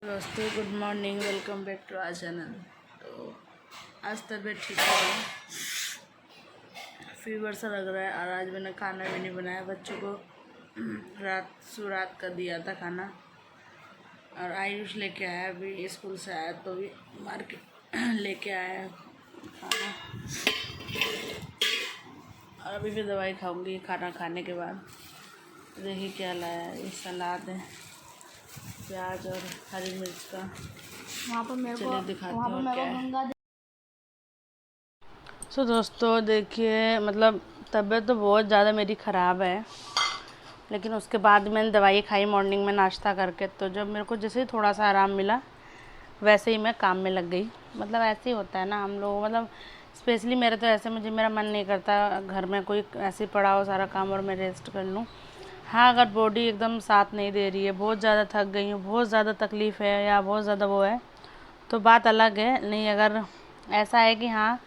दोस्तों good morning, welcome back to our channel. तो आज तबीयत ठीक है, फीवर सा लग रहा है और आज मैंने खाना भी नहीं बनाया। बच्चों को रात का दिया था खाना और आयुष लेके आया, अभी स्कूल से आया तो भी मार्केट लेके आया खाना। और अभी भी दवाई खाऊंगी खाना खाने के बाद। देखिए क्या लाया है, ये सलाद है, प्याज और हरी मिर्च का। वहाँ पर मेरे को दिखाती वहाँ पर हूँ मेरे क्या को है। गंगा सो दोस्तों देखिए, मतलब तबीयत तो बहुत ज़्यादा मेरी ख़राब है, लेकिन उसके बाद मैंने दवाई खाई मॉर्निंग में नाश्ता करके। तो जब मेरे को जैसे ही थोड़ा सा आराम मिला वैसे ही मैं काम में लग गई। मतलब ऐसे ही होता है ना हम लोग, मतलब स्पेशली मेरे तो ऐसे, मेरा मन नहीं करता घर में कोई ऐसे पड़ा हो सारा काम और मैं रेस्ट कर लूँ। हाँ, अगर बॉडी एकदम साथ नहीं दे रही है, बहुत ज़्यादा थक गई हूँ, बहुत ज़्यादा तकलीफ़ है या बहुत ज़्यादा वो है, तो बात अलग है। नहीं, अगर ऐसा है कि हाँ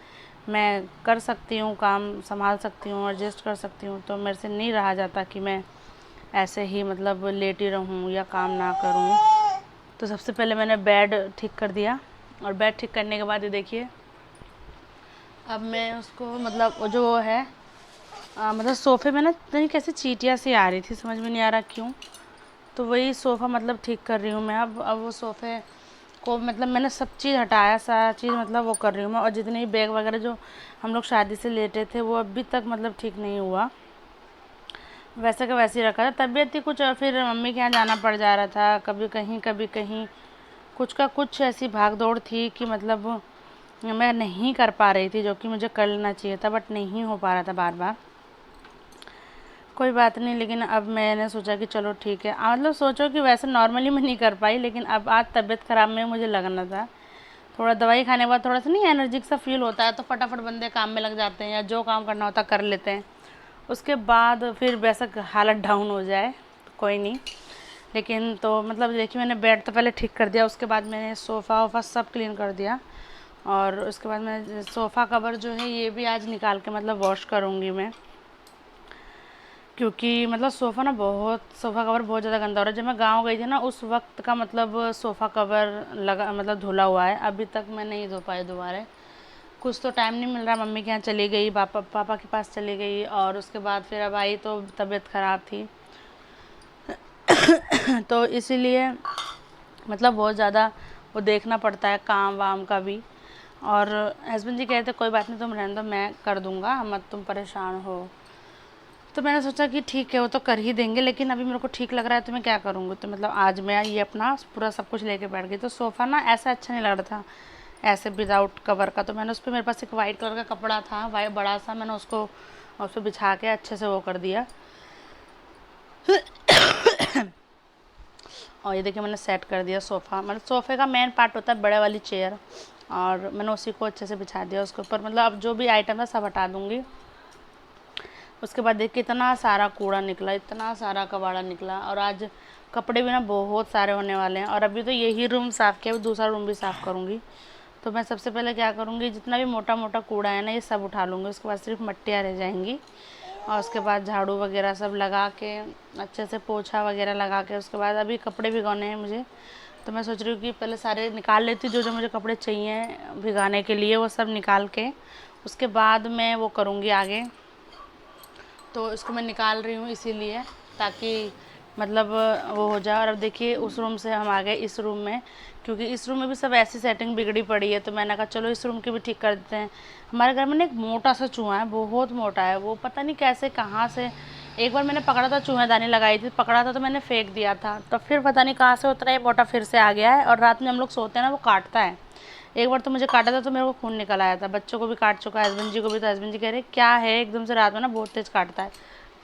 मैं कर सकती हूँ, काम संभाल सकती हूँ, एडजस्ट कर सकती हूँ, तो मेरे से नहीं रहा जाता कि मैं ऐसे ही मतलब लेटी रहूँ या काम ना करूँ। तो सबसे पहले मैंने बेड ठीक कर दिया और बेड ठीक करने के बाद ये देखिए, अब मैं उसको मतलब वो जो है मतलब सोफ़े में ना पता नहीं कैसे चींटियाँ सी आ रही थी, समझ में नहीं आ रहा क्यों। तो वही सोफ़ा मतलब ठीक कर रही हूँ मैं। अब वो सोफ़े को मतलब मैंने सब चीज़ हटाया, सारा चीज़ मतलब वो कर रही हूँ मैं। और जितने भी बैग वगैरह जो हम लोग शादी से लेटे थे वो अभी तक मतलब ठीक नहीं हुआ, वैसे का वैसे ही रखा था। तबीयत ही कुछ, फिर मम्मी के यहाँ जाना पड़ जा रहा था, कभी कहीं कुछ का कुछ ऐसी भाग दौड़ थी कि मतलब मैं नहीं कर पा रही थी, जो कि मुझे कर लेना चाहिए था, बट नहीं हो पा रहा था बार बार। कोई बात नहीं, लेकिन अब मैंने सोचा कि चलो ठीक है। मतलब सोचो कि वैसे नॉर्मली मैं नहीं कर पाई, लेकिन अब आज तबीयत ख़राब में मुझे लगना था। थोड़ा दवाई खाने के बाद थोड़ा सा नहीं एनर्जिक सा फील होता है, तो फटाफट बंदे काम में लग जाते हैं या जो काम करना होता कर लेते हैं। उसके बाद फिर वैसा हालत डाउन हो जाए तो कोई नहीं। लेकिन तो मतलब देखिए, मैंने बेड तो पहले ठीक कर दिया, उसके बाद मैंने सोफ़ा वोफ़ा सब क्लीन कर दिया। और उसके बाद मैं सोफ़ा कवर जो है ये भी आज निकाल के मतलब वॉश करूँगी मैं, क्योंकि मतलब सोफ़ा कवर बहुत ज़्यादा गंदा हो रहा है। जब मैं गांव गई थी ना उस वक्त का मतलब सोफ़ा कवर लगा मतलब धुला हुआ है, अभी तक मैं नहीं धो पाई दोबारा। कुछ तो टाइम नहीं मिल रहा, मम्मी के यहाँ चली गई, पापा के पास चली गई, और उसके बाद फिर अब आई तो तबीयत ख़राब थी तो इसीलिए मतलब बहुत ज़्यादा वो देखना पड़ता है काम वाम का भी। और हस्बैंड जी कहते कोई बात नहीं, तुम रहने दो, मैं कर दूँगा, मत तुम परेशान हो। तो मैंने सोचा कि ठीक है वो तो कर ही देंगे, लेकिन अभी मेरे को ठीक लग रहा है तो मैं क्या करूँगी। तो मतलब आज मैं ये अपना पूरा सब कुछ लेके बैठ गई। तो सोफ़ा ना ऐसा अच्छा नहीं लग रहा था ऐसे विदाउट कवर का, तो मैंने उस पर, मेरे पास एक वाइट कलर का कपड़ा था वाइट बड़ा सा, मैंने उसको उस पर बिछा के अच्छे से वो कर दिया। और ये देखिए मैंने सेट कर दिया सोफ़ा, मतलब सोफ़े का मेन पार्ट होता है बड़े वाली चेयर, और मैंने उसी को अच्छे से बिछा दिया उसके ऊपर। मतलब अब जो भी आइटम है सब हटा दूँगी। उसके बाद देखिए इतना सारा कूड़ा निकला, इतना सारा कबाड़ा निकला, और आज कपड़े भी ना बहुत सारे होने वाले हैं। और अभी तो यही रूम साफ़ किया, अभी दूसरा रूम भी साफ़ करूँगी। तो मैं सबसे पहले क्या करूँगी, जितना भी मोटा मोटा कूड़ा है ना ये सब उठा लूँगी, उसके बाद सिर्फ मट्टियाँ रह जाएंगी। और उसके बाद झाड़ू वगैरह सब लगा के अच्छे से पोछा वगैरह लगा के, उसके बाद अभी कपड़े भिगोने हैं मुझे। तो मैं सोच रही हूँ कि पहले सारे निकाल लेती हूँ, जो जो मुझे कपड़े चाहिए भिगाने के लिए वो सब निकाल के, उसके बाद मैं वो करूँगी आगे। तो इसको मैं निकाल रही हूँ इसीलिए, ताकि मतलब वो हो जाए। और अब देखिए उस रूम से हम आ गए इस रूम में, क्योंकि इस रूम में भी सब ऐसी सेटिंग बिगड़ी पड़ी है, तो मैंने कहा चलो इस रूम की भी ठीक कर देते हैं। हमारे घर में ना एक मोटा सा चूहा है, बहुत मोटा है वो, पता नहीं कैसे कहाँ से। एक बार मैंने पकड़ा था, चूहेदानी लगाई थी, पकड़ा था तो मैंने फेंक दिया था, तो फिर पता नहीं कहाँ से उतना ये मोटा फिर से आ गया है। और रात में हम लोग सोते हैं ना वो काटता है। एक बार तो मुझे काटा था तो मेरे को खून निकल आया था, बच्चों को भी काट चुका है, हस्बैंड जी को भी। तो हस्बैंड जी कह रहे क्या है एकदम से रात में ना बहुत तेज़ काटता है।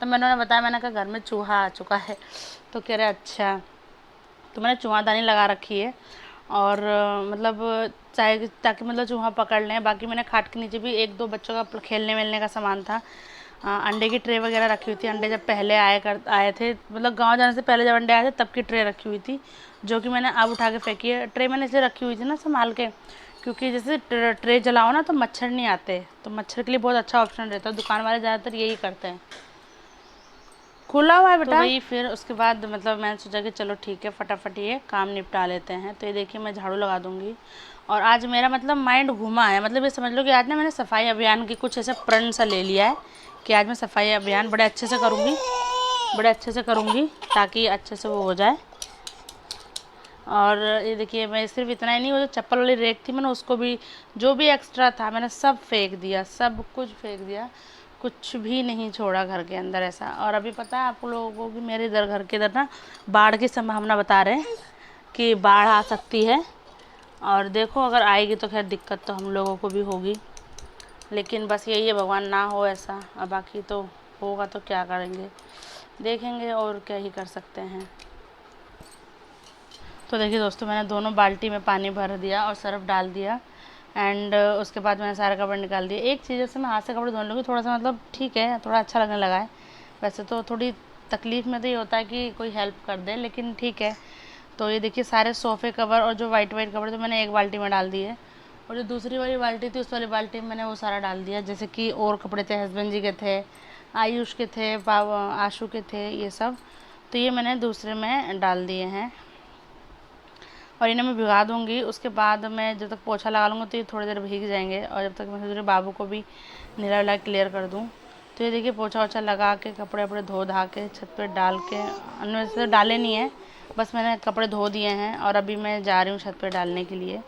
तो मैंने उन्हें बताया, मैंने कहा घर में चूहा आ चुका है। तो कह रहे अच्छा। तो मैंने चूहादानी लगा रखी है, और मतलब चाहे ताकि मतलब चूहा पकड़ लें। बाकी मैंने खाट के नीचे भी एक दो बच्चों का खेलने वेलने का सामान था, अंडे की ट्रे वगैरह रखी हुई थी। अंडे जब पहले आए थे, मतलब गांव जाने से पहले जब अंडे आए थे तब की ट्रे रखी हुई थी, जो कि मैंने अब उठा के फेंकी है। ट्रे मैंने इसलिए रखी हुई थी ना संभाल के, क्योंकि जैसे ट्रे जलाओ ना तो मच्छर नहीं आते, तो मच्छर के लिए बहुत अच्छा ऑप्शन रहता है। दुकान वाले ज़्यादातर यही करते हैं। खुला हुआ है बेटा। तो वही फिर उसके बाद मतलब मैंने सोचा कि चलो ठीक है फटाफट ये काम निपटा लेते हैं। तो ये देखिए मैं झाड़ू लगा दूँगी। और आज मेरा मतलब माइंड घुमा है, मतलब ये समझ लो कि आज ना मैंने सफाई अभियान की कुछ ऐसा प्रण सा ले लिया है कि आज मैं सफाई अभियान बड़े अच्छे से करूँगी, बड़े अच्छे से करूँगी ताकि अच्छे से वो हो जाए। और ये देखिए मैं सिर्फ इतना ही नहीं, वो जो चप्पल वाली रेक थी मैंने उसको भी, जो भी एक्स्ट्रा था मैंने सब फेंक दिया, सब कुछ फेंक दिया, कुछ भी नहीं छोड़ा घर के अंदर ऐसा। और अभी पता है आप लोगों को कि मेरे इधर घर के इधर ना बाढ़ की संभावना बता रहे हैं कि बाढ़ आ सकती है। और देखो अगर आएगी तो खैर दिक्कत तो हम लोगों को भी होगी, लेकिन बस यही है भगवान ना हो ऐसा। और बाकी तो होगा तो क्या करेंगे, देखेंगे और क्या ही कर सकते हैं। तो देखिए दोस्तों मैंने दोनों बाल्टी में पानी भर दिया और सर्फ डाल दिया। एंड उसके बाद मैंने सारे कपड़े निकाल दिए। एक चीज़ जैसे मैं हाथ से कपड़े धोने लगी थोड़ा सा मतलब ठीक है, थोड़ा अच्छा लगने लगा है। वैसे तो थोड़ी तकलीफ़ में तो ये होता है कि कोई हेल्प कर दे, लेकिन ठीक है। तो ये देखिए सारे सोफ़े कवर और जो वाइट वाइट कपड़े थे मैंने एक बाल्टी में डाल दिए, और जो दूसरी वाली बाल्टी थी उस वाली बाल्टी में मैंने वो सारा डाल दिया। जैसे कि और कपड़े थे, हस्बैंड जी के थे, आयुष के थे, आशू के थे, ये सब तो ये मैंने दूसरे में डाल दिए हैं। और इन्हें मैं भिगा दूँगी। उसके बाद मैं जब तक पोछा लगा लूँगी तो ये थोड़ी देर भीग जाएंगे, और जब तक मैं सोच रही बाबू को भी नीला विला क्लियर कर दूँ। तो ये देखिए पोछा वोछा लगा के कपड़े वपड़े धो धा के छत पे डाल के, अन्य वैसे तो डाले नहीं है, बस मैंने कपड़े धो दिए हैं और अभी मैं जा रही हूँ छत पे डालने के लिए।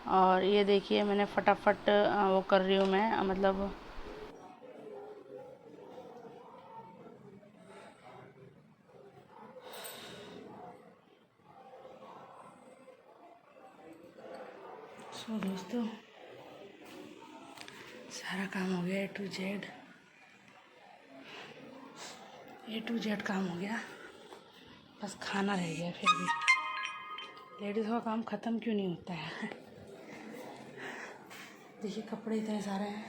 और ये देखिए मैंने फटाफट वो कर रही हूँ मैं, मतलब सो दोस्तों सारा काम हो गया, ए टू जेड काम हो गया, बस खाना रह गया। फिर भी लेडीज़ का काम ख़त्म क्यों नहीं होता है। देखिए कपड़े इतने सारे हैं,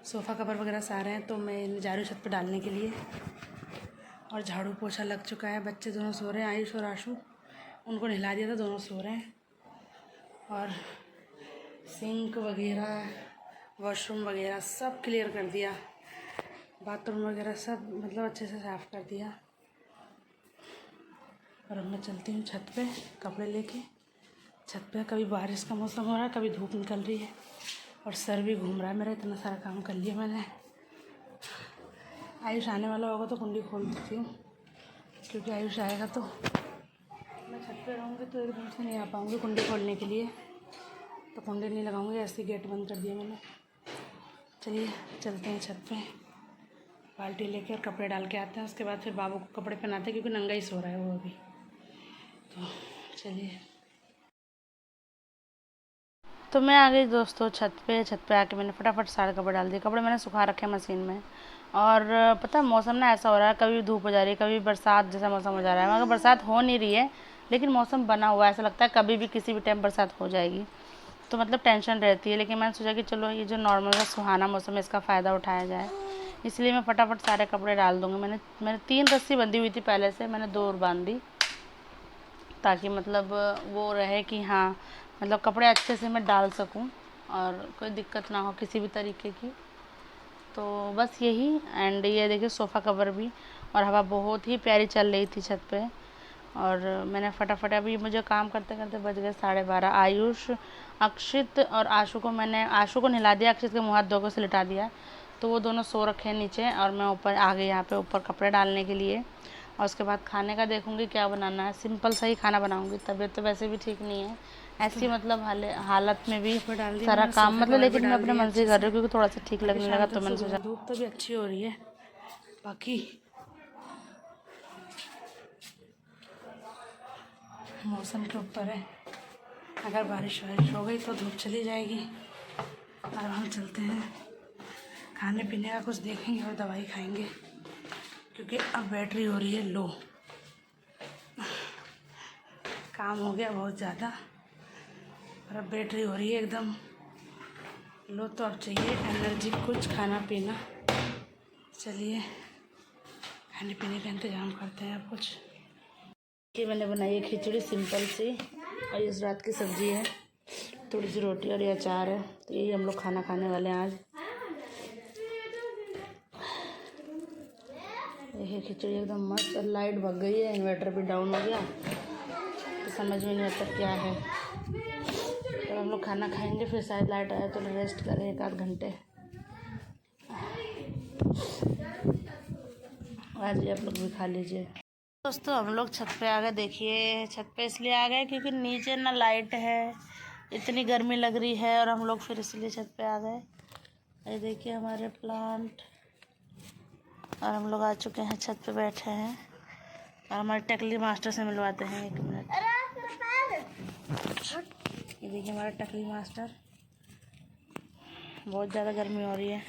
सोफ़ा कवर वगैरह सारे हैं, तो मैं जा रही हूँ छत पर डालने के लिए। और झाड़ू पोछा लग चुका है, बच्चे दोनों सो रहे हैं, आयुष और आशु, उनको नहला दिया था, दोनों सो रहे हैं। और सिंक वगैरह, वॉशरूम वगैरह सब क्लियर कर दिया, बाथरूम वगैरह सब मतलब अच्छे से साफ़ कर दिया। और अब मैं चलती हूँ छत पे कपड़े लेके। छत पे कभी बारिश का मौसम हो रहा है, कभी धूप निकल रही है, और सर भी घूम रहा है मेरा, इतना सारा काम कर लिया मैंने। आयुष आने वाला होगा तो कुंडी खोल देती हूँ, क्योंकि आयुष आएगा तो मैं छत पे रहूँगी तो एकदम से नहीं आ पाऊँगी कुंडी खोलने के लिए, तो कुंडी नहीं लगाऊँगी, ऐसे गेट बंद कर दिया मैंने। चलिए चलते हैं छत पे, बाल्टी लेके और कपड़े डाल के आते हैं। उसके बाद फिर बाबू को कपड़े पहनाते हैं, क्योंकि नंगा ही सो रहा है वो अभी। तो चलिए, तो मैं आ गई दोस्तों छत पे आके मैंने फटाफट सारे कपड़े डाल दिए। कपड़े मैंने सुखा रखे हैं मशीन में। और पता है मौसम ना ऐसा हो रहा है, कभी धूप हो जा रही है, कभी बरसात जैसा मौसम हो जा रहा है, मगर बरसात हो नहीं रही है, लेकिन मौसम बना हुआ है, ऐसा लगता है कभी भी किसी भी टाइम बरसात हो जाएगी, तो मतलब टेंशन रहती है। लेकिन मैंने सोचा कि चलो ये जो नॉर्मल का सुहाना मौसम है इसका फ़ायदा उठाया जाए, इसलिए मैं फटाफट सारे कपड़े डाल दूँगी। मैंने 3 रस्सी बंधी हुई थी पहले से, मैंने 2 और बांध दी, ताकि मतलब वो रहे कि हाँ मतलब कपड़े अच्छे से मैं डाल सकूं और कोई दिक्कत ना हो किसी भी तरीके की। तो बस यही। एंड ये देखिए सोफ़ा कवर भी, और हवा बहुत ही प्यारी चल रही थी छत पे। और मैंने फटाफट, अभी मुझे काम करते करते बज गए 12:30। आयुष, अक्षित और आशु को नहला दिया, अक्षित के मुँह हाथ धो के उसे लिटा दिया, तो वो दोनों सो रखे हैं नीचे, और मैं ऊपर आ गई यहाँ पे ऊपर कपड़े डालने के लिए। और उसके बाद खाने का देखूँगी क्या बनाना है, सिंपल सा ही खाना बनाऊँगी। तबीयत तो वैसे भी ठीक नहीं है, ऐसी मतलब हालत में भी सारा काम मतलब, लेकिन मैं अपने मन से कर रही हूँ क्योंकि थोड़ा सा ठीक लगने लगा, तो मैंने सोचा। धूप तो भी अच्छी हो रही है, बाकी मौसम के ऊपर है, अगर बारिश वारिश हो गई तो धूप चली जाएगी। और हम चलते हैं खाने पीने का कुछ देखेंगे और दवाई खाएंगे, क्योंकि अब बैटरी हो रही है लो, काम हो गया बहुत ज़्यादा और अब बैटरी हो रही है एकदम लो, तो अब चाहिए एनर्जी, कुछ खाना पीना। चलिए खाने पीने का इंतज़ाम करते हैं अब कुछ। कि मैंने बनाई है खिचड़ी सिंपल सी, और इस रात की सब्ज़ी है, थोड़ी सी रोटी और ये अचार है, तो यही हम लोग खाना खाने वाले हैं आज। ये खिचड़ी एकदम मस्त। और लाइट भग गई है, इन्वर्टर भी डाउन हो गया, तो समझ में नहीं आता क्या है। तो हम लोग खाना खाएंगे, फिर शायद लाइट आए तो रेस्ट करें 1 आध घंटे। आ जाइए आप लोग भी खा लीजिए। दोस्तों हम लोग छत पे आ गए। देखिए छत पे इसलिए आ गए क्योंकि नीचे ना लाइट है, इतनी गर्मी लग रही है, और हम लोग फिर इसलिए छत पे आ गए। ये देखिए हमारे प्लांट, और हम लोग आ चुके हैं छत पे बैठे हैं। और हमारे टकली मास्टर से मिलवाते हैं, 1 मिनट। ये देखिए हमारा टकली मास्टर। बहुत ज़्यादा गर्मी हो रही है।